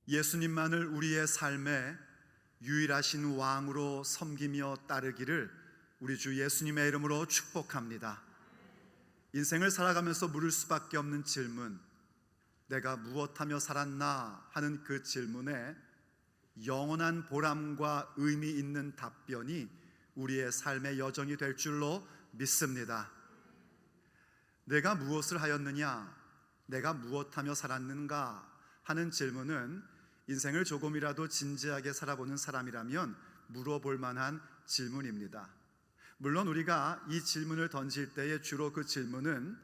예수님만을 우리의 삶의 유일하신 왕으로 섬기며 따르기를 우리 주 예수님의 이름으로 축복합니다. 인생을 살아가면서 물을 수밖에 없는 질문, 내가 무엇하며 살았나 하는 그 질문에 영원한 보람과 의미 있는 답변이 우리의 삶의 여정이 될 줄로 믿습니다. 내가 무엇을 하였느냐, 내가 무엇하며 살았는가 하는 질문은 인생을 조금이라도 진지하게 살아보는 사람이라면 물어볼 만한 질문입니다. 물론 우리가 이 질문을 던질 때에 주로 그 질문은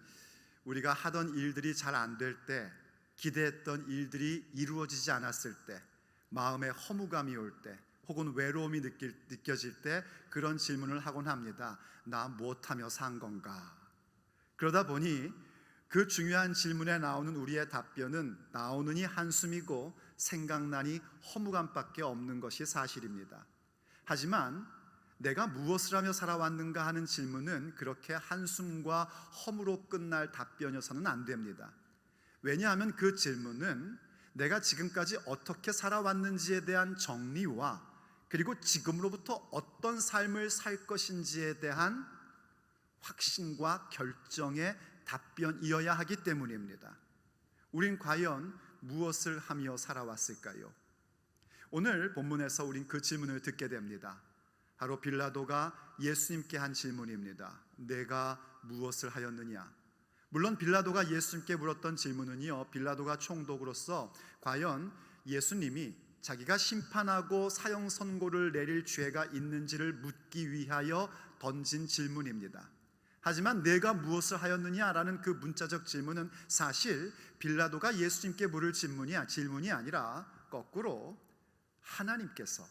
우리가 하던 일들이 잘 안 될 때, 기대했던 일들이 이루어지지 않았을 때, 마음에 허무감이 올 때, 혹은 외로움이 느껴질 때 그런 질문을 하곤 합니다. 나 무엇하며 산 건가? 그러다 보니 그 중요한 질문에 나오는 우리의 답변은 나오느니 한숨이고 생각나니 허무감밖에 없는 것이 사실입니다. 하지만 내가 무엇을 하며 살아왔는가 하는 질문은 그렇게 한숨과 허무로 끝날 답변이어서는 안 됩니다. 왜냐하면 그 질문은 내가 지금까지 어떻게 살아왔는지에 대한 정리와 그리고 지금으로부터 어떤 삶을 살 것인지에 대한 확신과 결정의 답변이어야 하기 때문입니다. 우린 과연 무엇을 하며 살아왔을까요? 오늘 본문에서 우린 그 질문을 듣게 됩니다. 바로 빌라도가 예수님께 한 질문입니다. 내가 무엇을 하였느냐? 물론 빌라도가 예수님께 물었던 질문은요, 빌라도가 총독으로서 과연 예수님이 자기가 심판하고 사형 선고를 내릴 죄가 있는지를 묻기 위하여 던진 질문입니다. 하지만 내가 무엇을 하였느냐라는 그 문자적 질문은 사실 빌라도가 예수님께 물을 질문이 아니라 거꾸로 하나님께서,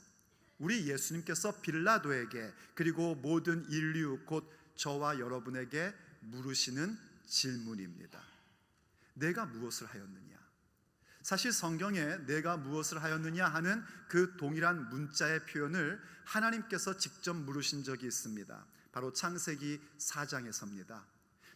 우리 예수님께서 빌라도에게 그리고 모든 인류 곧 저와 여러분에게 물으시는 질문입니다. 내가 무엇을 하였느냐? 사실 성경에 내가 무엇을 하였느냐 하는 그 동일한 문자의 표현을 하나님께서 직접 물으신 적이 있습니다. 바로 창세기 4장에서입니다.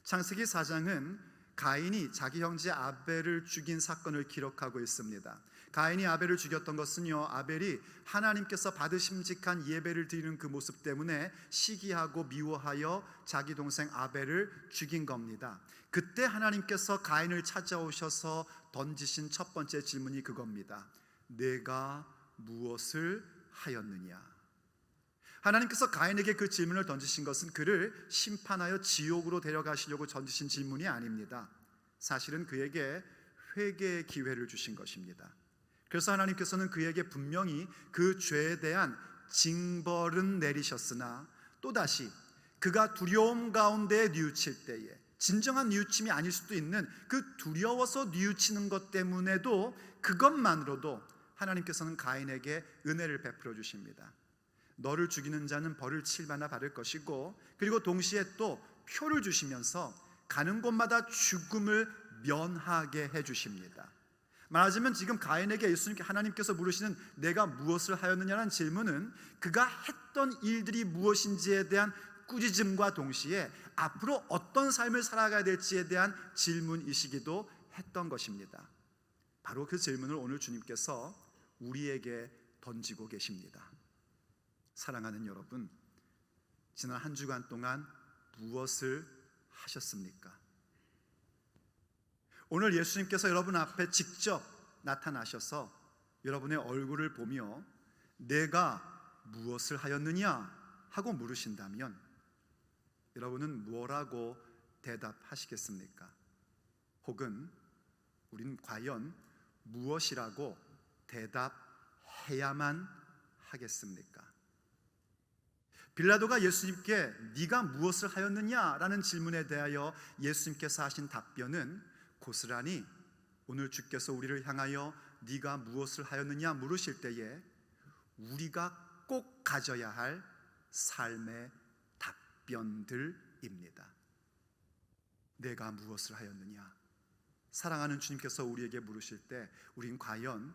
창세기 4장은 가인이 자기 형제 아벨을 죽인 사건을 기록하고 있습니다. 가인이 아벨을 죽였던 것은요, 아벨이 하나님께서 받으심직한 예배를 드리는 그 모습 때문에 시기하고 미워하여 자기 동생 아벨을 죽인 겁니다. 그때 하나님께서 가인을 찾아오셔서 던지신 첫 번째 질문이 그겁니다. 내가 무엇을 하였느냐? 하나님께서 가인에게 그 질문을 던지신 것은 그를 심판하여 지옥으로 데려가시려고 던지신 질문이 아닙니다. 사실은 그에게 회개의 기회를 주신 것입니다. 그래서 하나님께서는 그에게 분명히 그 죄에 대한 징벌은 내리셨으나 또다시 그가 두려움 가운데 뉘우칠 때에, 진정한 뉘우침이 아닐 수도 있는 그 두려워서 뉘우치는 것 때문에도, 그것만으로도 하나님께서는 가인에게 은혜를 베풀어 주십니다. 너를 죽이는 자는 벌을 7배나 받을 것이고, 그리고 동시에 또 표를 주시면서 가는 곳마다 죽음을 면하게 해주십니다. 말하자면 지금 가인에게 예수님께 하나님께서 물으시는 내가 무엇을 하였느냐는 질문은 그가 했던 일들이 무엇인지에 대한 꾸짖음과 동시에 앞으로 어떤 삶을 살아가야 될지에 대한 질문이시기도 했던 것입니다. 바로 그 질문을 오늘 주님께서 우리에게 던지고 계십니다. 사랑하는 여러분, 지난 한 주간 동안 무엇을 하셨습니까? 오늘 예수님께서 여러분 앞에 직접 나타나셔서 여러분의 얼굴을 보며 내가 무엇을 하였느냐 하고 물으신다면 여러분은 뭐라고 대답하시겠습니까? 혹은 우리는 과연 무엇이라고 대답해야만 하겠습니까? 빌라도가 예수님께 네가 무엇을 하였느냐라는 질문에 대하여 예수님께서 하신 답변은 고스란히 오늘 주께서 우리를 향하여 네가 무엇을 하였느냐 물으실 때에 우리가 꼭 가져야 할 삶의 답변들입니다. 내가 무엇을 하였느냐? 사랑하는 주님께서 우리에게 물으실 때 우린 과연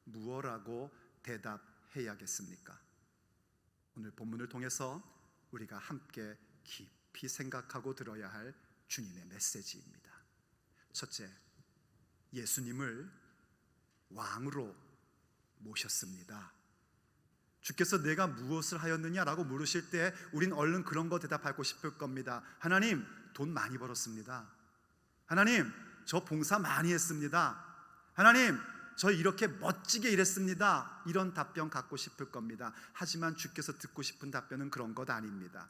무엇라고 대답해야겠습니까? 오늘 본문을 통해서 우리가 함께 깊이 생각하고 들어야 할 주님의 메시지입니다. 첫째, 예수님을 왕으로 모셨습니다. 주께서 내가 무엇을 하였느냐라고 물으실 때 우린 얼른 그런 거 대답하고 싶을 겁니다. 하나님, 돈 많이 벌었습니다. 하나님, 저 봉사 많이 했습니다. 하나님, 저 이렇게 멋지게 일했습니다. 이런 답변 갖고 싶을 겁니다. 하지만 주께서 듣고 싶은 답변은 그런 것 아닙니다.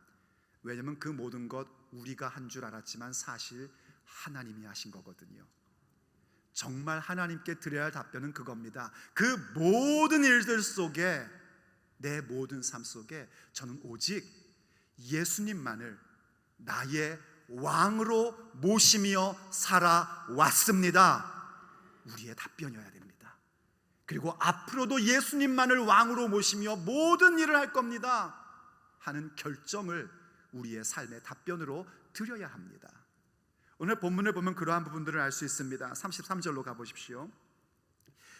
왜냐하면 그 모든 것 우리가 한 줄 알았지만 사실 하나님이 하신 거거든요. 정말 하나님께 드려야 할 답변은 그겁니다. 그 모든 일들 속에, 내 모든 삶 속에 저는 오직 예수님만을 나의 왕으로 모시며 살아왔습니다. 우리의 답변이어야 됩니다. 그리고 앞으로도 예수님만을 왕으로 모시며 모든 일을 할 겁니다 하는 결정을 우리의 삶의 답변으로 드려야 합니다. 오늘 본문을 보면 그러한 부분들을 알 수 있습니다. 33절로 가보십시오.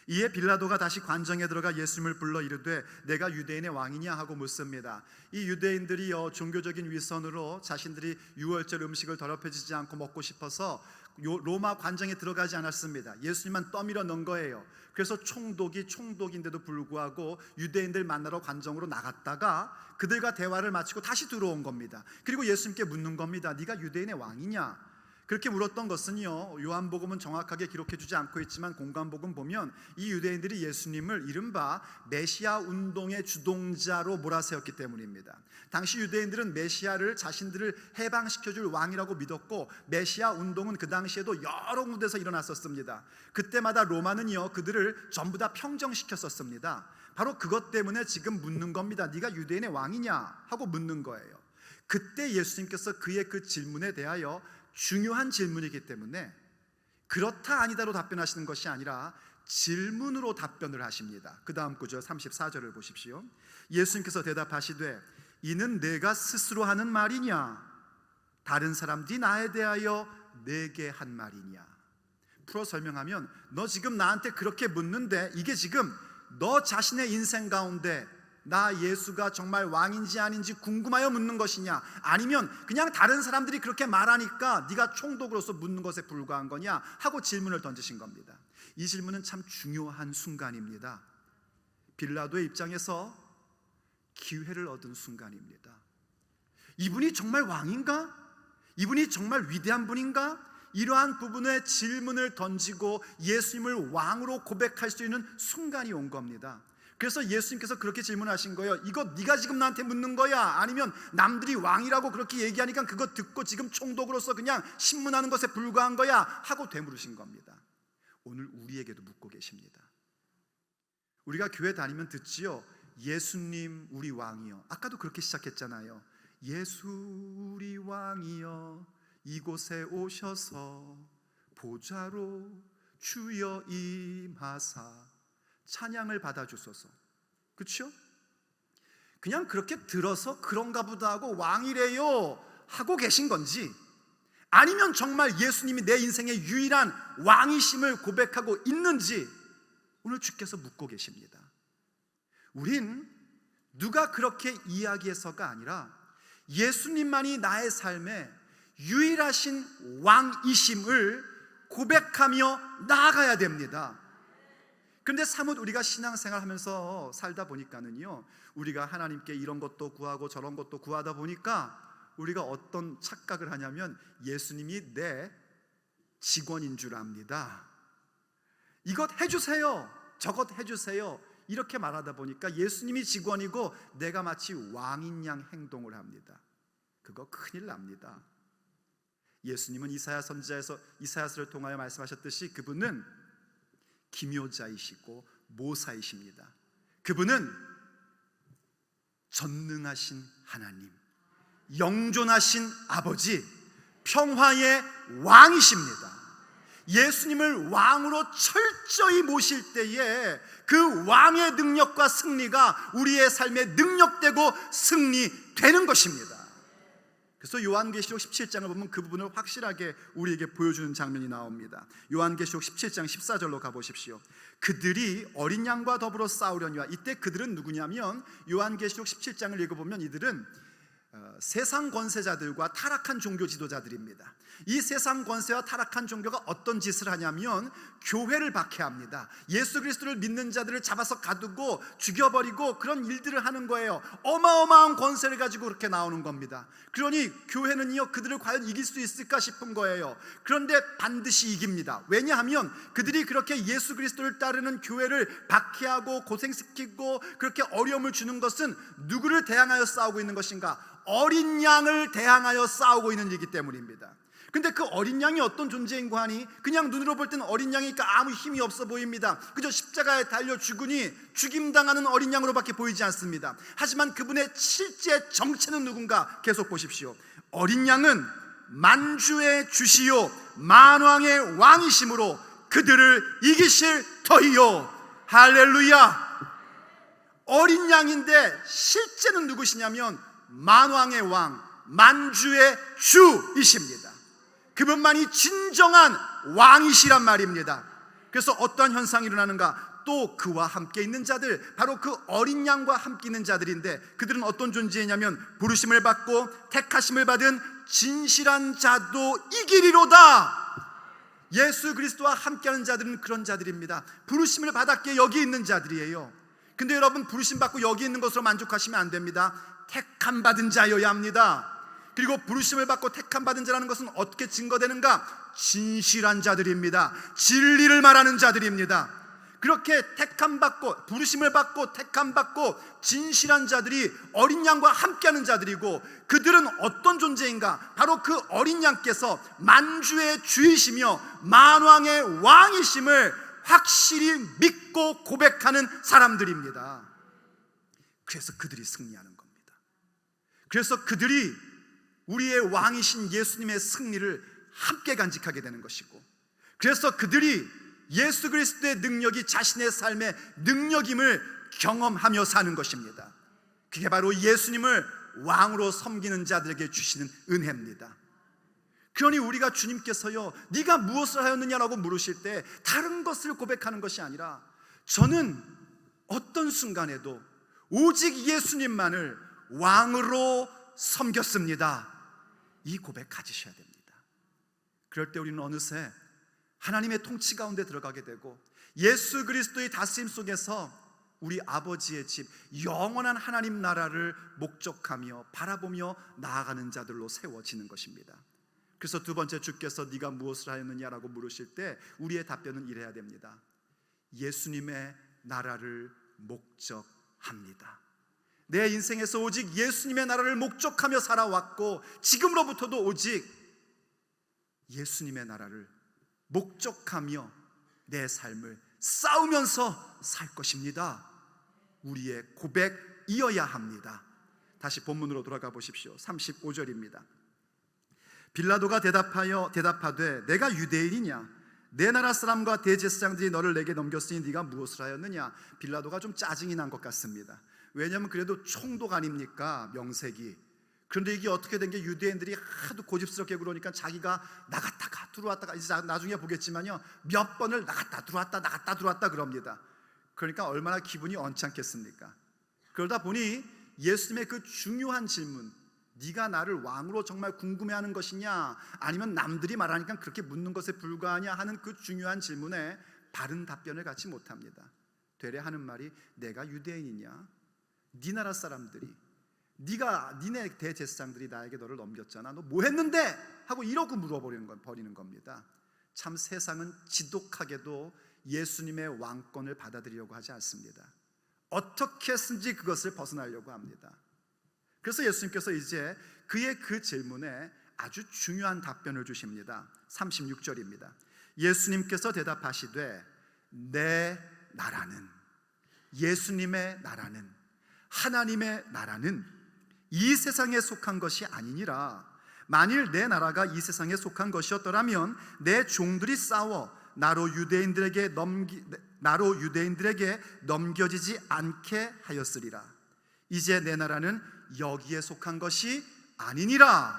이에 빌라도가 다시 관정에 들어가 예수님을 불러 이르되 내가 유대인의 왕이냐 하고 묻습니다. 이 유대인들이 종교적인 위선으로 자신들이 유월절 음식을 더럽혀지지 않고 먹고 싶어서 로마 관정에 들어가지 않았습니다. 예수님만 떠밀어 넣은 거예요. 그래서 총독인데도 불구하고 유대인들 만나러 관정으로 나갔다가 그들과 대화를 마치고 다시 들어온 겁니다. 그리고 예수님께 묻는 겁니다. 네가 유대인의 왕이냐? 그렇게 물었던 것은요, 요한복음은 정확하게 기록해 주지 않고 있지만 공관복음 보면 이 유대인들이 예수님을 이른바 메시아 운동의 주동자로 몰아세웠기 때문입니다. 당시 유대인들은 메시아를 자신들을 해방시켜줄 왕이라고 믿었고, 메시아 운동은 그 당시에도 여러 군데서 일어났었습니다. 그때마다 로마는요, 그들을 전부 다 평정시켰었습니다. 바로 그것 때문에 지금 묻는 겁니다. 네가 유대인의 왕이냐 하고 묻는 거예요. 그때 예수님께서 그의 그 질문에 대하여 중요한 질문이기 때문에 그렇다 아니다로 답변하시는 것이 아니라 질문으로 답변을 하십니다. 그 다음 구절 34절을 보십시오. 예수님께서 대답하시되 이는 내가 스스로 하는 말이냐 다른 사람들이 나에 대하여 내게 한 말이냐. 풀어 설명하면 너 지금 나한테 그렇게 묻는데 이게 지금 너 자신의 인생 가운데 나 예수가 정말 왕인지 아닌지 궁금하여 묻는 것이냐, 아니면 그냥 다른 사람들이 그렇게 말하니까 네가 총독으로서 묻는 것에 불과한 거냐 하고 질문을 던지신 겁니다. 이 질문은 참 중요한 순간입니다. 빌라도의 입장에서 기회를 얻은 순간입니다. 이분이 정말 왕인가? 이분이 정말 위대한 분인가? 이러한 부분에 질문을 던지고 예수님을 왕으로 고백할 수 있는 순간이 온 겁니다. 그래서 예수님께서 그렇게 질문하신 거예요. 이거 네가 지금 나한테 묻는 거야? 아니면 남들이 왕이라고 그렇게 얘기하니까 그거 듣고 지금 총독으로서 그냥 신문하는 것에 불과한 거야? 하고 되물으신 겁니다. 오늘 우리에게도 묻고 계십니다. 우리가 교회 다니면 듣지요. 예수님 우리 왕이여. 아까도 그렇게 시작했잖아요. 예수 우리 왕이여 이곳에 오셔서 보좌로 주여 임하사 찬양을 받아주소서. 그렇죠? 그냥 그렇게 들어서 그런가 보다 하고 왕이래요 하고 계신 건지, 아니면 정말 예수님이 내 인생의 유일한 왕이심을 고백하고 있는지 오늘 주께서 묻고 계십니다. 우린 누가 그렇게 이야기해서가 아니라 예수님만이 나의 삶에 유일하신 왕이심을 고백하며 나아가야 됩니다. 그런데 사뭇 우리가 신앙생활 하면서 살다 보니까는요, 우리가 하나님께 이런 것도 구하고 저런 것도 구하다 보니까 우리가 어떤 착각을 하냐면 예수님이 내 직원인 줄 압니다. 이것 해주세요, 저것 해주세요 이렇게 말하다 보니까 예수님이 직원이고 내가 마치 왕인 양 행동을 합니다. 그거 큰일 납니다. 예수님은 이사야 선지자에서 이사야서를 통하여 말씀하셨듯이 그분은 기묘자이시고 모사이십니다. 그분은 전능하신 하나님, 영존하신 아버지, 평화의 왕이십니다. 예수님을 왕으로 철저히 모실 때에 그 왕의 능력과 승리가 우리의 삶에 능력되고 승리되는 것입니다. 그래서 요한계시록 17장을 보면 그 부분을 확실하게 우리에게 보여주는 장면이 나옵니다. 요한계시록 17장 14절로 가보십시오. 그들이 어린 양과 더불어 싸우려니와. 이때 그들은 누구냐면 요한계시록 17장을 읽어보면 이들은 세상 권세자들과 타락한 종교 지도자들입니다. 이 세상 권세와 타락한 종교가 어떤 짓을 하냐면 교회를 박해합니다. 예수 그리스도를 믿는 자들을 잡아서 가두고 죽여버리고 그런 일들을 하는 거예요. 어마어마한 권세를 가지고 그렇게 나오는 겁니다. 그러니 교회는요, 그들을 과연 이길 수 있을까 싶은 거예요. 그런데 반드시 이깁니다. 왜냐하면 그들이 그렇게 예수 그리스도를 따르는 교회를 박해하고 고생시키고 그렇게 어려움을 주는 것은 누구를 대항하여 싸우고 있는 것인가? 어린 양을 대항하여 싸우고 있는 일이기 때문입니다. 근데 그 어린 양이 어떤 존재인고 하니 그냥 눈으로 볼 때는 어린 양이니까 아무 힘이 없어 보입니다. 그저 십자가에 달려 죽으니 죽임당하는 어린 양으로밖에 보이지 않습니다. 하지만 그분의 실제 정체는 누군가? 계속 보십시오. 어린 양은 만주의 주시요 만왕의 왕이심으로 그들을 이기실 터이요. 할렐루야. 어린 양인데 실제는 누구시냐면 만왕의 왕, 만주의 주이십니다. 그분만이 진정한 왕이시란 말입니다. 그래서 어떠한 현상이 일어나는가? 또 그와 함께 있는 자들, 바로 그 어린 양과 함께 있는 자들인데 그들은 어떤 존재냐면 부르심을 받고 택하심을 받은 진실한 자도 이기리로다. 예수 그리스도와 함께하는 자들은 그런 자들입니다. 부르심을 받았기에 여기 있는 자들이에요. 근데 여러분, 부르심 받고 여기 있는 것으로 만족하시면 안 됩니다. 택함 받은 자여야 합니다. 그리고 부르심을 받고 택함 받은 자라는 것은 어떻게 증거되는가? 진실한 자들입니다. 진리를 말하는 자들입니다. 그렇게 택함 받고 부르심을 받고 택함 받고 진실한 자들이 어린 양과 함께하는 자들이고, 그들은 어떤 존재인가? 바로 그 어린 양께서 만주의 주이시며 만왕의 왕이심을 확실히 믿고 고백하는 사람들입니다. 그래서 그들이 승리하는 겁니다. 그래서 그들이 우리의 왕이신 예수님의 승리를 함께 간직하게 되는 것이고, 그래서 그들이 예수 그리스도의 능력이 자신의 삶의 능력임을 경험하며 사는 것입니다. 그게 바로 예수님을 왕으로 섬기는 자들에게 주시는 은혜입니다. 그러니 우리가 주님께서요, 네가 무엇을 하였느냐라고 물으실 때 다른 것을 고백하는 것이 아니라 저는 어떤 순간에도 오직 예수님만을 왕으로 섬겼습니다, 이 고백 가지셔야 됩니다. 그럴 때 우리는 어느새 하나님의 통치 가운데 들어가게 되고 예수 그리스도의 다스림 속에서 우리 아버지의 집, 영원한 하나님 나라를 목적하며 바라보며 나아가는 자들로 세워지는 것입니다. 그래서 두 번째, 주께서 네가 무엇을 하였느냐라고 물으실 때 우리의 답변은 이래야 됩니다. 예수님의 나라를 목적합니다. 내 인생에서 오직 예수님의 나라를 목적하며 살아왔고 지금으로부터도 오직 예수님의 나라를 목적하며 내 삶을 싸우면서 살 것입니다. 우리의 고백이어야 합니다. 다시 본문으로 돌아가 보십시오. 35절입니다. 빌라도가 대답하되 내가 유대인이냐? 내 나라 사람과 대제사장들이 너를 내게 넘겼으니 네가 무엇을 하였느냐? 빌라도가 좀 짜증이 난 것 같습니다. 왜냐하면 그래도 총독 아닙니까? 명색이. 그런데 이게 어떻게 된 게, 유대인들이 하도 고집스럽게 그러니까 자기가 나갔다가 들어왔다가, 이제 나중에 보겠지만요, 몇 번을 나갔다 들어왔다 그럽니다. 그러니까 얼마나 기분이 언짢겠습니까? 그러다 보니 예수님의 그 중요한 질문, 네가 나를 왕으로 정말 궁금해하는 것이냐, 아니면 남들이 말하니까 그렇게 묻는 것에 불과하냐 하는 그 중요한 질문에 바른 답변을 갖지 못합니다. 되레 하는 말이, 내가 유대인이냐? 네 나라 사람들이, 니네 대제사장들이 나에게 너를 넘겼잖아, 너 뭐 했는데? 하고 이러고 버리는 겁니다. 참 세상은 지독하게도 예수님의 왕권을 받아들이려고 하지 않습니다. 어떻게 해서든지 그것을 벗어나려고 합니다. 그래서 예수님께서 이제 그의 그 질문에 아주 중요한 답변을 주십니다. 36절입니다. 예수님께서 대답하시되 내 나라는, 예수님의 나라는, 하나님의 나라는 이 세상에 속한 것이 아니니라. 만일 내 나라가 이 세상에 속한 것이었더라면 내 종들이 싸워 나로 유대인들에게 넘겨지지 않게 하였으리라. 이제 내 나라는 여기에 속한 것이 아니니라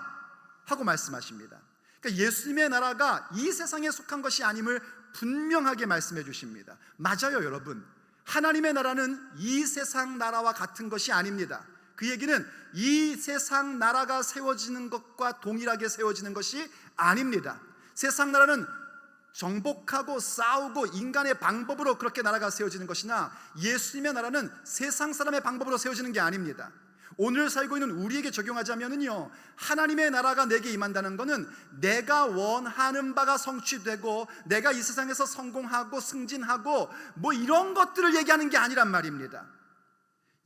하고 말씀하십니다. 그러니까 예수님의 나라가 이 세상에 속한 것이 아님을 분명하게 말씀해 주십니다. 맞아요, 여러분. 하나님의 나라는 이 세상 나라와 같은 것이 아닙니다. 그 얘기는 이 세상 나라가 세워지는 것과 동일하게 세워지는 것이 아닙니다. 세상 나라는 정복하고 싸우고 인간의 방법으로 그렇게 나라가 세워지는 것이나 예수님의 나라는 세상 사람의 방법으로 세워지는 게 아닙니다. 오늘 살고 있는 우리에게 적용하자면요, 하나님의 나라가 내게 임한다는 것은 내가 원하는 바가 성취되고 내가 이 세상에서 성공하고 승진하고 뭐 이런 것들을 얘기하는 게 아니란 말입니다.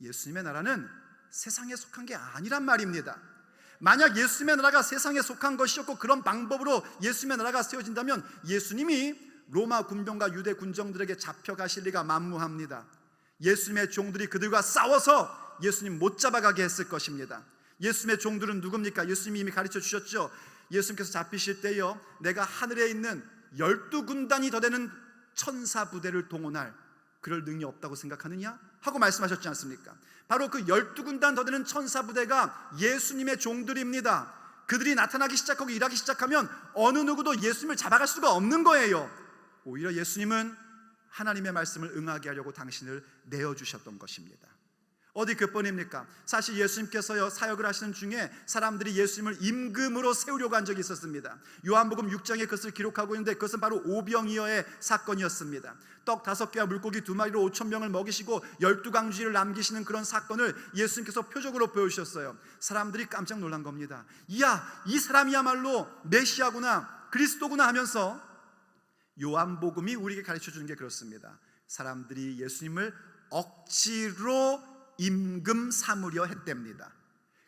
예수님의 나라는 세상에 속한 게 아니란 말입니다. 만약 예수님의 나라가 세상에 속한 것이었고 그런 방법으로 예수님의 나라가 세워진다면 예수님이 로마 군병과 유대 군정들에게 잡혀가실 리가 만무합니다. 예수님의 종들이 그들과 싸워서 예수님 못 잡아가게 했을 것입니다. 예수님의 종들은 누굽니까? 예수님이 이미 가르쳐 주셨죠. 예수님께서 잡히실 때요, 내가 하늘에 있는 12군단이 더 되는 천사 부대를 동원할 그럴 능력이 없다고 생각하느냐? 하고 말씀하셨지 않습니까? 바로 그 12군단 더 되는 천사 부대가 예수님의 종들입니다. 그들이 나타나기 시작하고 일하기 시작하면 어느 누구도 예수님을 잡아갈 수가 없는 거예요. 오히려 예수님은 하나님의 말씀을 응하게 하려고 당신을 내어주셨던 것입니다. 어디 그뿐입니까? 사실 예수님께서요, 사역을 하시는 중에 사람들이 예수님을 임금으로 세우려고 한 적이 있었습니다. 요한복음 6장에 그것을 기록하고 있는데 그것은 바로 오병이어의 사건이었습니다. 떡 5개와 물고기 2마리로 5,000명을 먹이시고 12강쥐를 남기시는 그런 사건을 예수님께서 표적으로 보여주셨어요. 사람들이 깜짝 놀란 겁니다. 이야, 이 사람이야말로 메시아구나, 그리스도구나 하면서 요한복음이 우리에게 가르쳐주는 게 그렇습니다. 사람들이 예수님을 억지로 임금 삼으려 했답니다.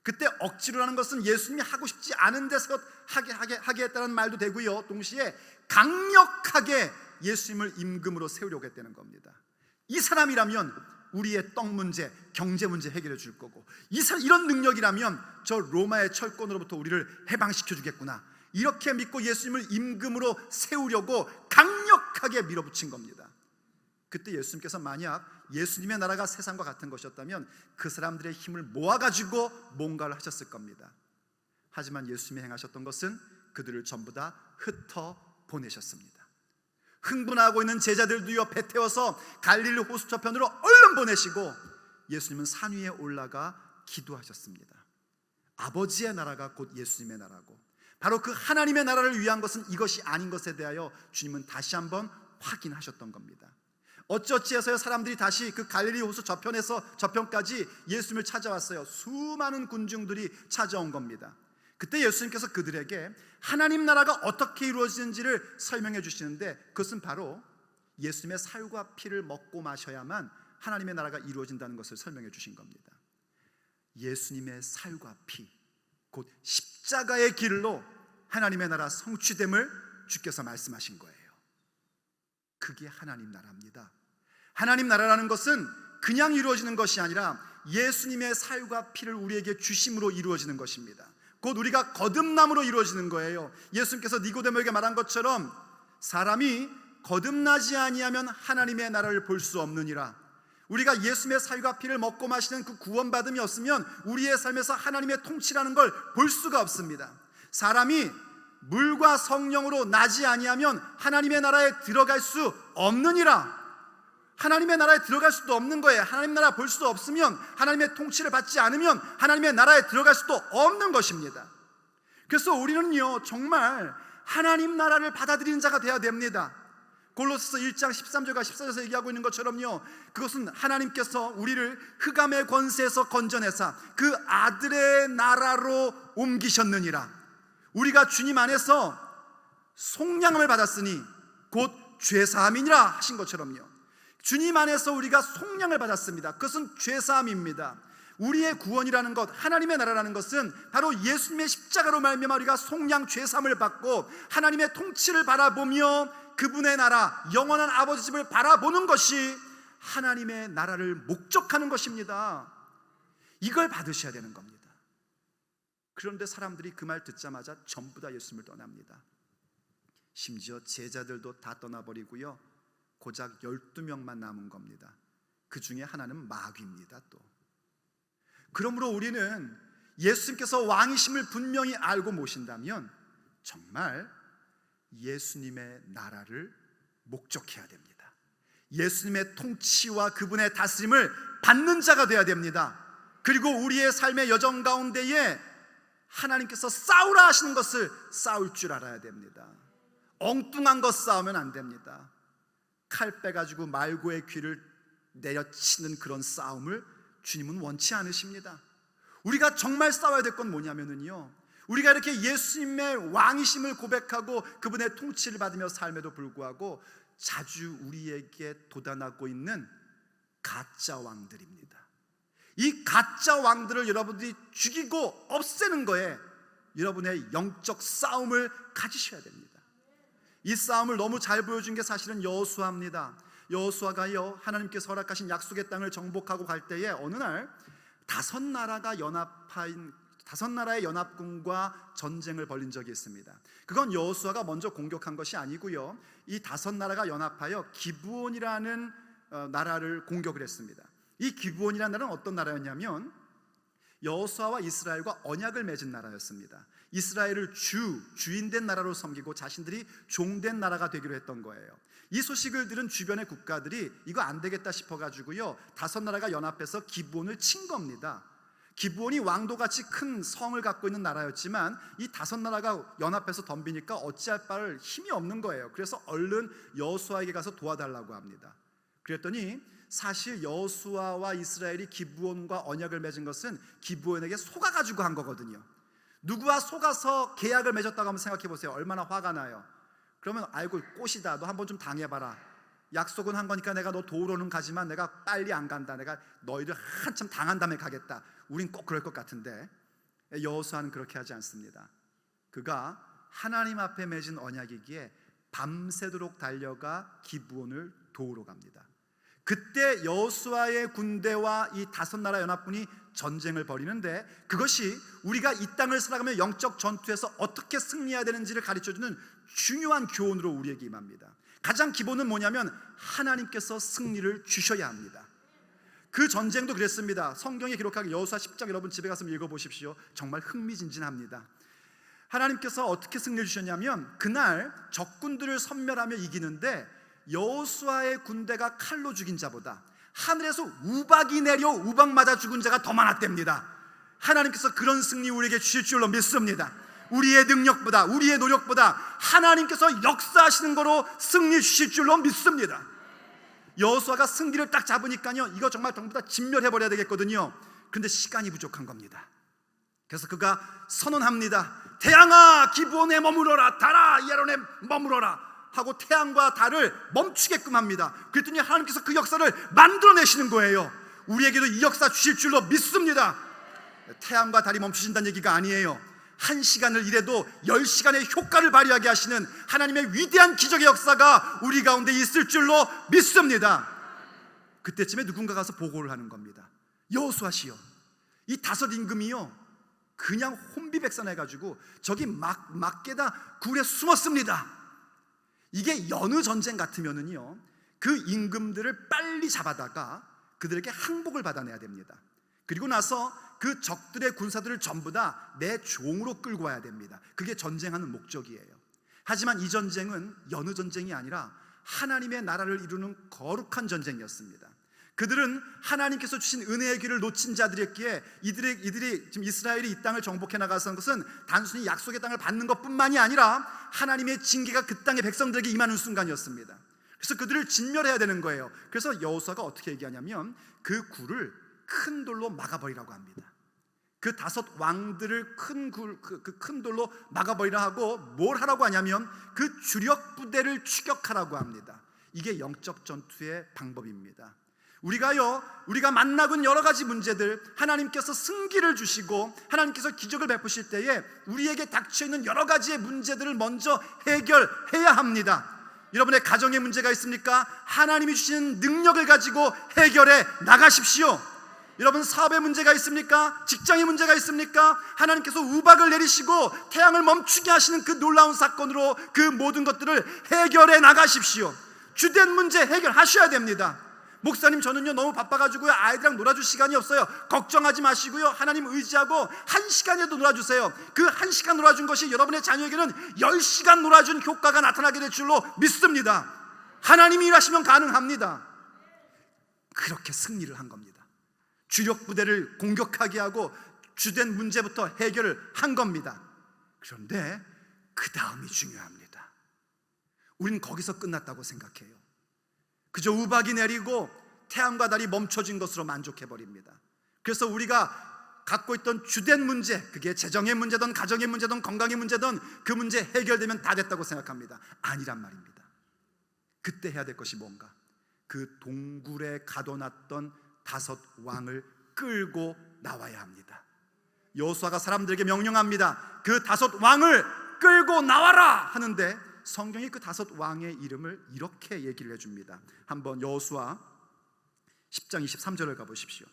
그때 억지로라는 것은 예수님이 하고 싶지 않은 데서 하게 했다는 말도 되고요, 동시에 강력하게 예수님을 임금으로 세우려고 했다는 겁니다. 이 사람이라면 우리의 떡 문제, 경제 문제 해결해 줄 거고, 이런 능력이라면 저 로마의 철권으로부터 우리를 해방시켜 주겠구나, 이렇게 믿고 예수님을 임금으로 세우려고 강력하게 밀어붙인 겁니다. 그때 예수님께서 만약 예수님의 나라가 세상과 같은 것이었다면 그 사람들의 힘을 모아가지고 뭔가를 하셨을 겁니다. 하지만 예수님이 행하셨던 것은 그들을 전부 다 흩어 보내셨습니다. 흥분하고 있는 제자들도요, 배 태워서 갈릴리 호수 저편으로 얼른 보내시고 예수님은 산 위에 올라가 기도하셨습니다. 아버지의 나라가 곧 예수님의 나라고, 바로 그 하나님의 나라를 위한 것은 이것이 아닌 것에 대하여 주님은 다시 한번 확인하셨던 겁니다. 어찌어찌해서요, 사람들이 다시 그 갈릴리 호수 저편에서 저편까지 예수님을 찾아왔어요. 수많은 군중들이 찾아온 겁니다. 그때 예수님께서 그들에게 하나님 나라가 어떻게 이루어지는지를 설명해 주시는데 그것은 바로 예수님의 살과 피를 먹고 마셔야만 하나님의 나라가 이루어진다는 것을 설명해 주신 겁니다. 예수님의 살과 피, 곧 십자가의 길로 하나님의 나라 성취됨을 주께서 말씀하신 거예요. 그게 하나님 나라입니다. 하나님 나라라는 것은 그냥 이루어지는 것이 아니라 예수님의 살과 피를 우리에게 주심으로 이루어지는 것입니다. 곧 우리가 거듭남으로 이루어지는 거예요. 예수님께서 니고데모에게 말한 것처럼 사람이 거듭나지 아니하면 하나님의 나라를 볼 수 없느니라. 우리가 예수님의 살과 피를 먹고 마시는 그 구원받음이 없으면 우리의 삶에서 하나님의 통치라는 걸 볼 수가 없습니다. 사람이 물과 성령으로 나지 아니하면 하나님의 나라에 들어갈 수 없느니라. 하나님의 나라에 들어갈 수도 없는 거예요. 하나님 나라 볼 수도 없으면, 하나님의 통치를 받지 않으면 하나님의 나라에 들어갈 수도 없는 것입니다. 그래서 우리는요, 정말 하나님 나라를 받아들이는 자가 되어야 됩니다. 골로새서 1장 13절과 14절에서 얘기하고 있는 것처럼요, 그것은 하나님께서 우리를 흑암의 권세에서 건져내사 그 아들의 나라로 옮기셨느니라. 우리가 주님 안에서 속량함을 받았으니 곧 죄사함이니라 하신 것처럼요, 주님 안에서 우리가 속량을 받았습니다. 그것은 죄사함입니다. 우리의 구원이라는 것, 하나님의 나라라는 것은 바로 예수님의 십자가로 말미암아 우리가 속량 죄사함을 받고 하나님의 통치를 바라보며 그분의 나라, 영원한 아버지 집을 바라보는 것이 하나님의 나라를 목적하는 것입니다. 이걸 받으셔야 되는 겁니다. 그런데 사람들이 그 말 듣자마자 전부 다 예수님을 떠납니다. 심지어 제자들도 다 떠나버리고요, 고작 12명만 남은 겁니다. 그 중에 하나는 마귀입니다. 또 그러므로 우리는 예수님께서 왕이심을 분명히 알고 모신다면 정말 예수님의 나라를 목적해야 됩니다. 예수님의 통치와 그분의 다스림을 받는 자가 되어야 됩니다. 그리고 우리의 삶의 여정 가운데에 하나님께서 싸우라 하시는 것을 싸울 줄 알아야 됩니다. 엉뚱한 것 싸우면 안 됩니다. 칼 빼가지고 말고의 귀를 내려치는 그런 싸움을 주님은 원치 않으십니다. 우리가 정말 싸워야 될 건 뭐냐면요, 우리가 이렇게 예수님의 왕이심을 고백하고 그분의 통치를 받으며 삶에도 불구하고 자주 우리에게 돋아나고 있는 가짜 왕들입니다. 이 가짜 왕들을 여러분들이 죽이고 없애는 거에 여러분의 영적 싸움을 가지셔야 됩니다. 이 싸움을 너무 잘 보여준 게 사실은 여호수아입니다. 여호수아가요, 하나님께서 허락하신 약속의 땅을 정복하고 갈 때에 어느 날 다섯 나라의 연합군과 전쟁을 벌인 적이 있습니다. 그건 여호수아가 먼저 공격한 것이 아니고요, 이 다섯 나라가 연합하여 기브온이라는 나라를 공격을 했습니다. 이 기브온이라는 나라는 어떤 나라였냐면 여호수아와 이스라엘과 언약을 맺은 나라였습니다. 이스라엘을 주인된 나라로 섬기고 자신들이 종된 나라가 되기로 했던 거예요. 이 소식을 들은 주변의 국가들이 이거 안 되겠다 싶어가지고요, 다섯 나라가 연합해서 기브온을 친 겁니다. 기브온이 왕도같이 큰 성을 갖고 있는 나라였지만 이 다섯 나라가 연합해서 덤비니까 어찌할 바를 힘이 없는 거예요. 그래서 얼른 여호수아에게 가서 도와달라고 합니다. 그랬더니 사실 여호수아와 이스라엘이 기브온과 언약을 맺은 것은 기브온에게 속아가지고 한 거거든요. 누구와 속아서 계약을 맺었다고 한번 생각해 보세요. 얼마나 화가 나요. 그러면 아이고 꽃이다, 너 한번 좀 당해봐라. 약속은 한 거니까 내가 너 도우러는 가지만 내가 빨리 안 간다. 내가 너희들 한참 당한 다음에 가겠다. 우린 꼭 그럴 것 같은데 여호수아는 그렇게 하지 않습니다. 그가 하나님 앞에 맺은 언약이기에 밤새도록 달려가 기브온을 도우러 갑니다. 그때 여호수아의 군대와 이 다섯 나라 연합군이 전쟁을 벌이는데, 그것이 우리가 이 땅을 살아가며 영적 전투에서 어떻게 승리해야 되는지를 가르쳐주는 중요한 교훈으로 우리에게 임합니다. 가장 기본은 뭐냐면 하나님께서 승리를 주셔야 합니다. 그 전쟁도 그랬습니다. 성경에 기록한 여호수아 10장 여러분 집에 가서 읽어보십시오. 정말 흥미진진합니다. 하나님께서 어떻게 승리를 주셨냐면 그날 적군들을 섬멸하며 이기는데 여호수아의 군대가 칼로 죽인 자보다 하늘에서 우박이 내려 우박 맞아 죽은 자가 더 많았답니다. 하나님께서 그런 승리 우리에게 주실 줄로 믿습니다. 우리의 능력보다, 우리의 노력보다 하나님께서 역사하시는 거로 승리 주실 줄로 믿습니다. 여호수아가 승기를 딱 잡으니까요, 이거 정말 전부 다 진멸해버려야 되겠거든요. 그런데 시간이 부족한 겁니다. 그래서 그가 선언합니다. 태양아 기브온에 머무러라, 달아 야론에 머무러라 하고 태양과 달을 멈추게끔 합니다. 그랬더니 하나님께서 그 역사를 만들어내시는 거예요. 우리에게도 이 역사 주실 줄로 믿습니다. 태양과 달이 멈추신다는 얘기가 아니에요. 1시간을 일해도 10시간의 효과를 발휘하게 하시는 하나님의 위대한 기적의 역사가 우리 가운데 있을 줄로 믿습니다. 그때쯤에 누군가 가서 보고를 하는 겁니다. 여호수아시여, 이 다섯 임금이요 그냥 혼비백산해가지고 저기 막게다 굴에 숨었습니다. 이게 여느 전쟁 같으면은요, 그 임금들을 빨리 잡아다가 그들에게 항복을 받아내야 됩니다. 그리고 나서 그 적들의 군사들을 전부 다 내 종으로 끌고 와야 됩니다. 그게 전쟁하는 목적이에요. 하지만 이 전쟁은 여느 전쟁이 아니라 하나님의 나라를 이루는 거룩한 전쟁이었습니다. 그들은 하나님께서 주신 은혜의 길을 놓친 자들이었기에 이들이 지금 이스라엘이 이 땅을 정복해 나가서 한 것은 단순히 약속의 땅을 받는 것뿐만이 아니라 하나님의 징계가 그 땅의 백성들에게 임하는 순간이었습니다. 그래서 그들을 진멸해야 되는 거예요. 그래서 여호수아가 어떻게 얘기하냐면 그 굴을 큰 돌로 막아버리라고 합니다. 그 다섯 왕들을 큰 돌로 막아버리라 하고 뭘 하라고 하냐면 그 주력 부대를 추격하라고 합니다. 이게 영적 전투의 방법입니다. 우리가 만나본 여러 가지 문제들, 하나님께서 승기를 주시고 하나님께서 기적을 베푸실 때에 우리에게 닥쳐있는 여러 가지의 문제들을 먼저 해결해야 합니다. 여러분의 가정에 문제가 있습니까? 하나님이 주시는 능력을 가지고 해결해 나가십시오. 여러분 사업에 문제가 있습니까? 직장에 문제가 있습니까? 하나님께서 우박을 내리시고 태양을 멈추게 하시는 그 놀라운 사건으로 그 모든 것들을 해결해 나가십시오. 주된 문제 해결하셔야 됩니다. 목사님 저는요 너무 바빠가지고요 아이들이랑 놀아줄 시간이 없어요. 걱정하지 마시고요, 하나님 의지하고 1시간이라도 놀아주세요. 그 1시간 놀아준 것이 여러분의 자녀에게는 10시간 놀아준 효과가 나타나게 될 줄로 믿습니다. 하나님이 일하시면 가능합니다. 그렇게 승리를 한 겁니다. 주력 부대를 공격하게 하고 주된 문제부터 해결을 한 겁니다. 그런데 그 다음이 중요합니다. 우리는 거기서 끝났다고 생각해요. 그저 우박이 내리고 태양과 달이 멈춰진 것으로 만족해버립니다. 그래서 우리가 갖고 있던 주된 문제, 그게 재정의 문제든 가정의 문제든 건강의 문제든 그 문제 해결되면 다 됐다고 생각합니다. 아니란 말입니다. 그때 해야 될 것이 뭔가? 그 동굴에 가둬놨던 5 왕을 끌고 나와야 합니다. 여호수아가 사람들에게 명령합니다. 그 5 왕을 끌고 나와라 하는데 성경이 그 5 왕의 이름을 이렇게 얘기를 해줍니다. 한번 여호수아 10장 23절을 가보십시오.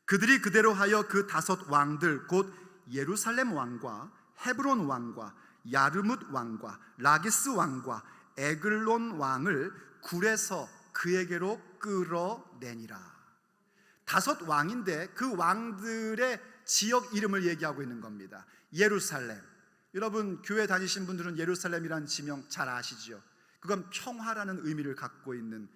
그들이 그대로 하여 그 5 왕들 곧 예루살렘 왕과 헤브론 왕과 야르뭇 왕과 라기스 왕과 에글론 왕을 굴에서 그에게로 끌어내니라. 5 왕인데 그 왕들의 지역 이름을 얘기하고 있는 겁니다. 예루살렘, 여러분 교회 다니신 분들은 예루살렘이라는 지명 잘 아시죠? 그건 평화라는 의미를 갖고 있는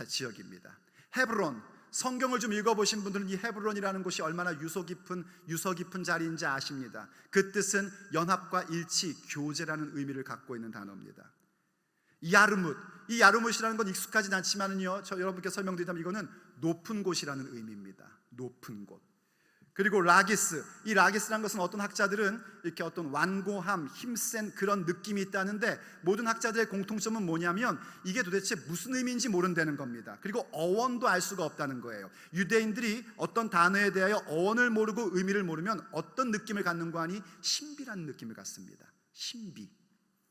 지역입니다. 헤브론, 성경을 좀 읽어보신 분들은 이 헤브론이라는 곳이 얼마나 유서 깊은 자리인지 아십니다. 그 뜻은 연합과 일치, 교제라는 의미를 갖고 있는 단어입니다. 야르뭇, 이 야르뭇이라는 건 익숙하진 않지만은요, 저 여러분께 설명드리자면 이거는 높은 곳이라는 의미입니다. 높은 곳. 그리고 라기스, 이 라기스라는 것은 어떤 학자들은 이렇게 어떤 완고함, 힘센 그런 느낌이 있다는데 모든 학자들의 공통점은 뭐냐면 이게 도대체 무슨 의미인지 모른다는 겁니다. 그리고 어원도 알 수가 없다는 거예요. 유대인들이 어떤 단어에 대하여 어원을 모르고 의미를 모르면 어떤 느낌을 갖는가 하니 신비라는 느낌을 갖습니다. 신비.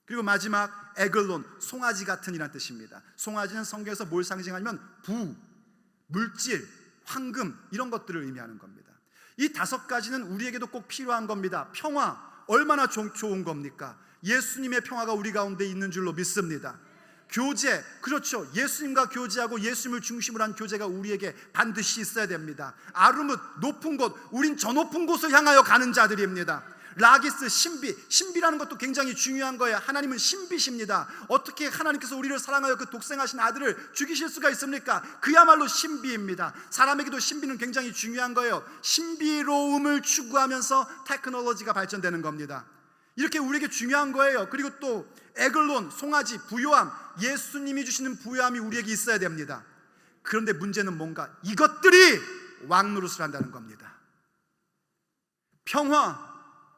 그리고 마지막 에글론, 송아지 같은 이란 뜻입니다. 송아지는 성경에서 뭘 상징하냐면 부, 물질, 황금 이런 것들을 의미하는 겁니다. 이 5가지는 우리에게도 꼭 필요한 겁니다. 평화, 얼마나 좋은 겁니까? 예수님의 평화가 우리 가운데 있는 줄로 믿습니다. 교제, 그렇죠. 예수님과 교제하고 예수님을 중심으로 한 교제가 우리에게 반드시 있어야 됩니다. 아르뭇, 높은 곳, 우린 저 높은 곳을 향하여 가는 자들입니다. 라기스, 신비라는 것도 굉장히 중요한 거예요. 하나님은 신비십니다. 어떻게 하나님께서 우리를 사랑하여 그 독생하신 아들을 죽이실 수가 있습니까? 그야말로 신비입니다. 사람에게도 신비는 굉장히 중요한 거예요. 신비로움을 추구하면서 테크놀로지가 발전되는 겁니다. 이렇게 우리에게 중요한 거예요. 그리고 또 에글론, 송아지, 부요함, 예수님이 주시는 부요함이 우리에게 있어야 됩니다. 그런데 문제는 뭔가? 이것들이 왕노릇을 한다는 겁니다. 평화,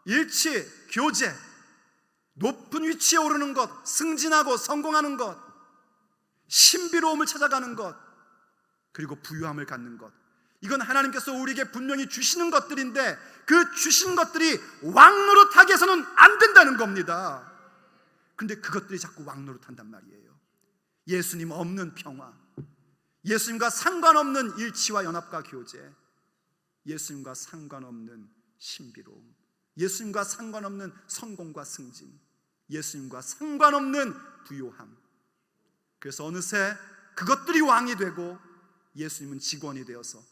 일치, 교제, 높은 위치에 오르는 것, 승진하고 성공하는 것, 신비로움을 찾아가는 것, 그리고 부유함을 갖는 것, 이건 하나님께서 우리에게 분명히 주시는 것들인데 그 주신 것들이 왕노릇하게 해서는 안 된다는 겁니다. 그런데 그것들이 자꾸 왕노릇한단 말이에요. 예수님 없는 평화, 예수님과 상관없는 일치와 연합과 교제, 예수님과 상관없는 신비로움, 예수님과 상관없는 성공과 승진, 예수님과 상관없는 부요함. 그래서 어느새 그것들이 왕이 되고 예수님은 직원이 되어서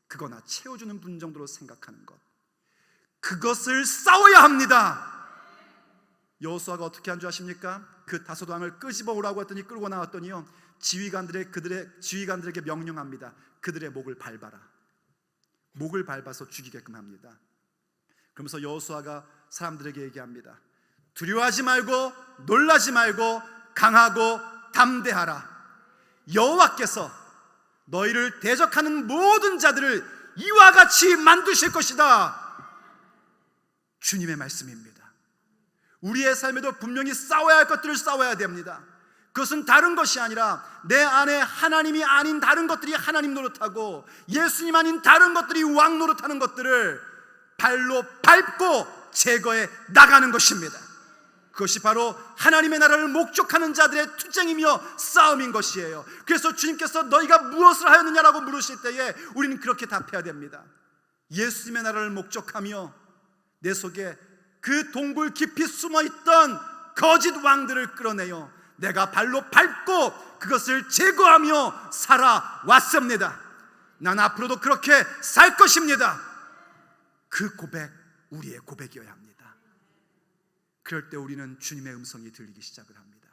그거나 채워주는 분 정도로 생각하는 것, 그것을 싸워야 합니다. 여호수아가 어떻게 한 줄 아십니까? 그 5 왕을 끄집어 오라고 했더니 끌고 나왔더니요, 지휘관들에게 명령합니다. 그들의 목을 밟아라. 목을 밟아서 죽이게끔 합니다. 그러면서 여호수아가 사람들에게 얘기합니다. 두려워하지 말고 놀라지 말고 강하고 담대하라. 여호와께서 너희를 대적하는 모든 자들을 이와 같이 만드실 것이다. 주님의 말씀입니다. 우리의 삶에도 분명히 싸워야 할 것들을 싸워야 됩니다. 그것은 다른 것이 아니라 내 안에 하나님이 아닌 다른 것들이 하나님 노릇하고 예수님 아닌 다른 것들이 왕 노릇하는 것들을 발로 밟고 제거해 나가는 것입니다. 그것이 바로 하나님의 나라를 목적하는 자들의 투쟁이며 싸움인 것이에요. 그래서 주님께서 너희가 무엇을 하였느냐라고 물으실 때에 우리는 그렇게 답해야 됩니다. 예수님의 나라를 목적하며 내 속에 그 동굴 깊이 숨어있던 거짓 왕들을 끌어내요 내가 발로 밟고 그것을 제거하며 살아왔습니다. 난 앞으로도 그렇게 살 것입니다. 그 고백, 우리의 고백이어야 합니다. 그럴 때 우리는 주님의 음성이 들리기 시작을 합니다.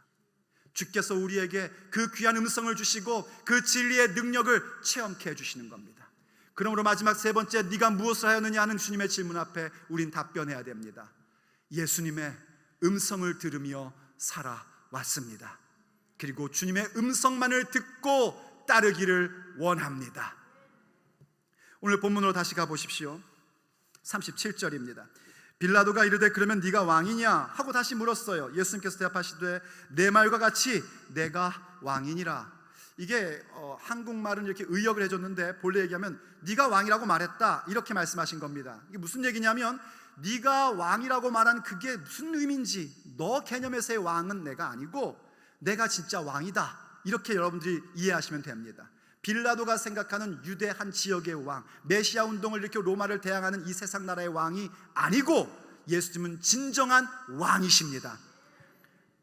주께서 우리에게 그 귀한 음성을 주시고 그 진리의 능력을 체험케 해주시는 겁니다. 그러므로 마지막 세 번째, 네가 무엇을 하였느냐 하는 주님의 질문 앞에 우린 답변해야 됩니다. 예수님의 음성을 들으며 살아왔습니다. 그리고 주님의 음성만을 듣고 따르기를 원합니다. 오늘 본문으로 다시 가보십시오. 37절입니다. 빌라도가 이르되 그러면 네가 왕이냐 하고 다시 물었어요. 예수님께서 대답하시되 내 말과 같이 내가 왕이니라. 이게 한국말은 이렇게 의역을 해줬는데 본래 얘기하면 네가 왕이라고 말했다 이렇게 말씀하신 겁니다. 이게 무슨 얘기냐면 네가 왕이라고 말한 그게 무슨 의미인지, 너 개념에서의 왕은 내가 아니고 내가 진짜 왕이다, 이렇게 여러분들이 이해하시면 됩니다. 빌라도가 생각하는 유대 한 지역의 왕, 메시아 운동을 일으켜 로마를 대항하는 이 세상 나라의 왕이 아니고 예수님은 진정한 왕이십니다.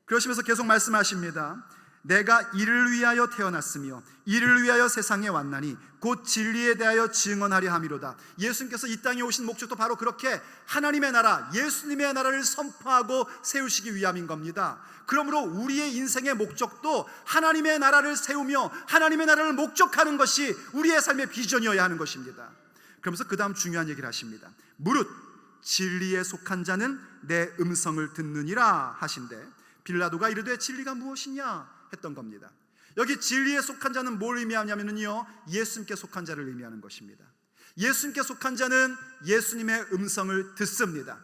그러시면서 계속 말씀하십니다. 내가 이를 위하여 태어났으며 이를 위하여 세상에 왔나니 곧 진리에 대하여 증언하려 함이로다. 예수님께서 이 땅에 오신 목적도 바로 그렇게 하나님의 나라, 예수님의 나라를 선포하고 세우시기 위함인 겁니다. 그러므로 우리의 인생의 목적도 하나님의 나라를 세우며 하나님의 나라를 목적하는 것이 우리의 삶의 비전이어야 하는 것입니다. 그러면서 그 다음 중요한 얘기를 하십니다. 무릇 진리에 속한 자는 내 음성을 듣느니라 하신대, 빌라도가 이르되 진리가 무엇이냐 했던 겁니다. 여기 진리에 속한 자는 뭘 의미하냐면요, 예수님께 속한 자를 의미하는 것입니다. 예수님께 속한 자는 예수님의 음성을 듣습니다.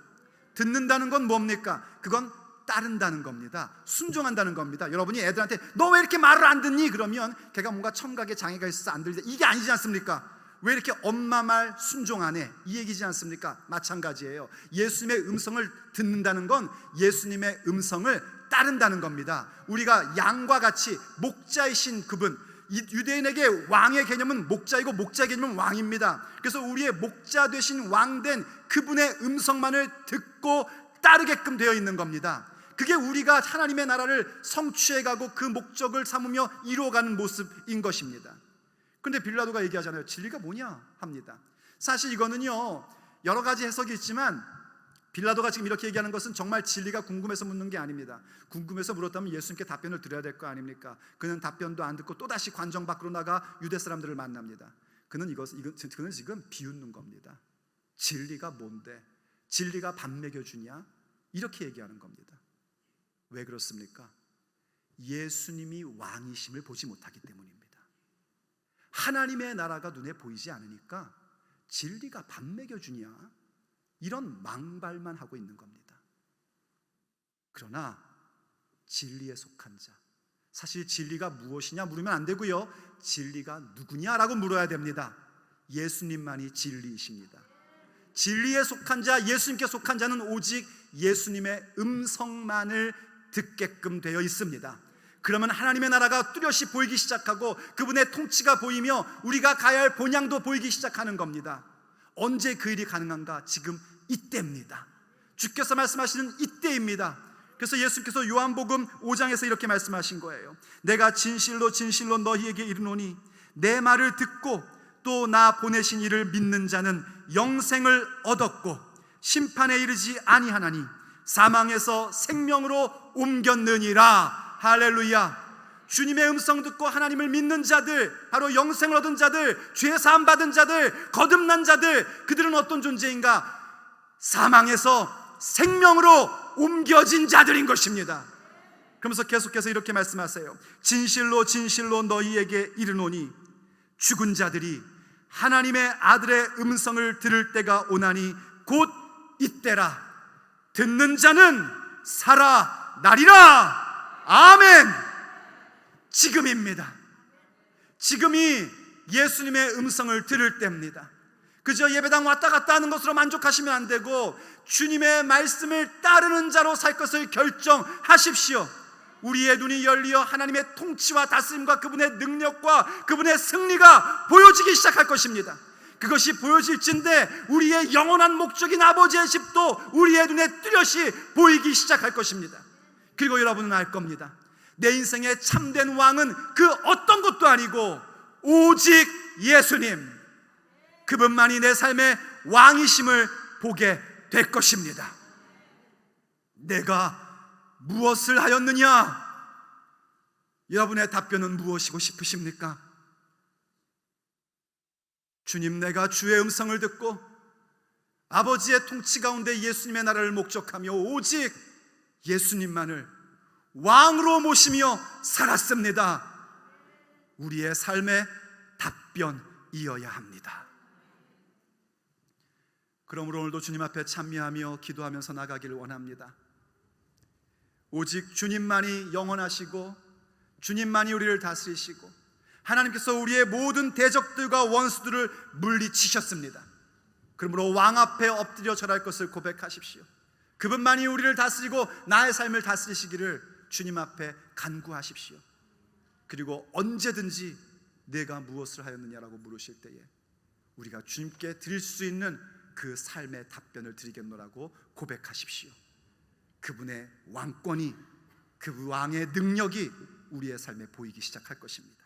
듣는다는 건 뭡니까? 그건 따른다는 겁니다. 순종한다는 겁니다. 여러분이 애들한테 너 왜 이렇게 말을 안 듣니? 그러면 걔가 뭔가 청각에 장애가 있어서 안 들리다, 이게 아니지 않습니까? 왜 이렇게 엄마 말 순종 안 해? 이 얘기지 않습니까? 마찬가지예요. 예수님의 음성을 듣는다는 건 예수님의 음성을 따른다는 겁니다. 우리가 양과 같이 목자이신 그분, 유대인에게 왕의 개념은 목자이고 목자의 개념은 왕입니다. 그래서 우리의 목자 되신 왕된 그분의 음성만을 듣고 따르게끔 되어 있는 겁니다. 그게 우리가 하나님의 나라를 성취해가고 그 목적을 삼으며 이루어가는 모습인 것입니다. 그런데 빌라도가 얘기하잖아요. 진리가 뭐냐 합니다. 사실 이거는요, 여러 가지 해석이 있지만 빌라도가 지금 이렇게 얘기하는 것은 정말 진리가 궁금해서 묻는 게 아닙니다. 궁금해서 물었다면 예수님께 답변을 드려야 될 거 아닙니까? 그는 답변도 안 듣고 또다시 관정 밖으로 나가 유대 사람들을 만납니다. 그는 지금 비웃는 겁니다. 진리가 뭔데? 진리가 밥 먹여주냐? 이렇게 얘기하는 겁니다. 왜 그렇습니까? 예수님이 왕이심을 보지 못하기 때문입니다. 하나님의 나라가 눈에 보이지 않으니까 진리가 밥 먹여주냐? 이런 망발만 하고 있는 겁니다. 그러나 진리에 속한 자, 사실 진리가 무엇이냐 물으면 안 되고요, 진리가 누구냐라고 물어야 됩니다. 예수님만이 진리이십니다. 진리에 속한 자, 예수님께 속한 자는 오직 예수님의 음성만을 듣게끔 되어 있습니다. 그러면 하나님의 나라가 뚜렷이 보이기 시작하고 그분의 통치가 보이며 우리가 가야 할 본향도 보이기 시작하는 겁니다. 언제 그 일이 가능한가? 지금 이때입니다. 주께서 말씀하시는 이때입니다. 그래서 예수께서 요한복음 5장에서 이렇게 말씀하신 거예요. 내가 진실로 진실로 너희에게 이르노니 내 말을 듣고 또 나 보내신 이를 믿는 자는 영생을 얻었고 심판에 이르지 아니하나니 사망에서 생명으로 옮겼느니라. 할렐루야. 주님의 음성 듣고 하나님을 믿는 자들, 바로 영생을 얻은 자들, 죄 사함 받은 자들, 거듭난 자들, 그들은 어떤 존재인가? 사망에서 생명으로 옮겨진 자들인 것입니다. 그러면서 계속해서 이렇게 말씀하세요. 진실로 진실로 너희에게 이르노니 죽은 자들이 하나님의 아들의 음성을 들을 때가 오나니 곧 이때라. 듣는 자는 살아나리라. 아멘. 지금입니다. 지금이 예수님의 음성을 들을 때입니다. 그저 예배당 왔다 갔다 하는 것으로 만족하시면 안 되고 주님의 말씀을 따르는 자로 살 것을 결정하십시오. 우리의 눈이 열리어 하나님의 통치와 다스림과 그분의 능력과 그분의 승리가 보여지기 시작할 것입니다. 그것이 보여질진데 우리의 영원한 목적인 아버지의 집도 우리의 눈에 뚜렷이 보이기 시작할 것입니다. 그리고 여러분은 알 겁니다. 내 인생의 참된 왕은 그 어떤 것도 아니고 오직 예수님, 그분만이 내 삶의 왕이심을 보게 될 것입니다. 내가 무엇을 하였느냐? 여러분의 답변은 무엇이고 싶으십니까? 주님, 내가 주의 음성을 듣고 아버지의 통치 가운데 예수님의 나라를 목적하며 오직 예수님만을 왕으로 모시며 살았습니다. 우리의 삶의 답변이어야 합니다. 그러므로 오늘도 주님 앞에 찬미하며 기도하면서 나가기를 원합니다. 오직 주님만이 영원하시고 주님만이 우리를 다스리시고 하나님께서 우리의 모든 대적들과 원수들을 물리치셨습니다. 그러므로 왕 앞에 엎드려 절할 것을 고백하십시오. 그분만이 우리를 다스리고 나의 삶을 다스리시기를 주님 앞에 간구하십시오. 그리고 언제든지 내가 무엇을 하였느냐라고 물으실 때에 우리가 주님께 드릴 수 있는 그 삶의 답변을 드리겠노라고 고백하십시오. 그분의 왕권이, 그 왕의 능력이 우리의 삶에 보이기 시작할 것입니다.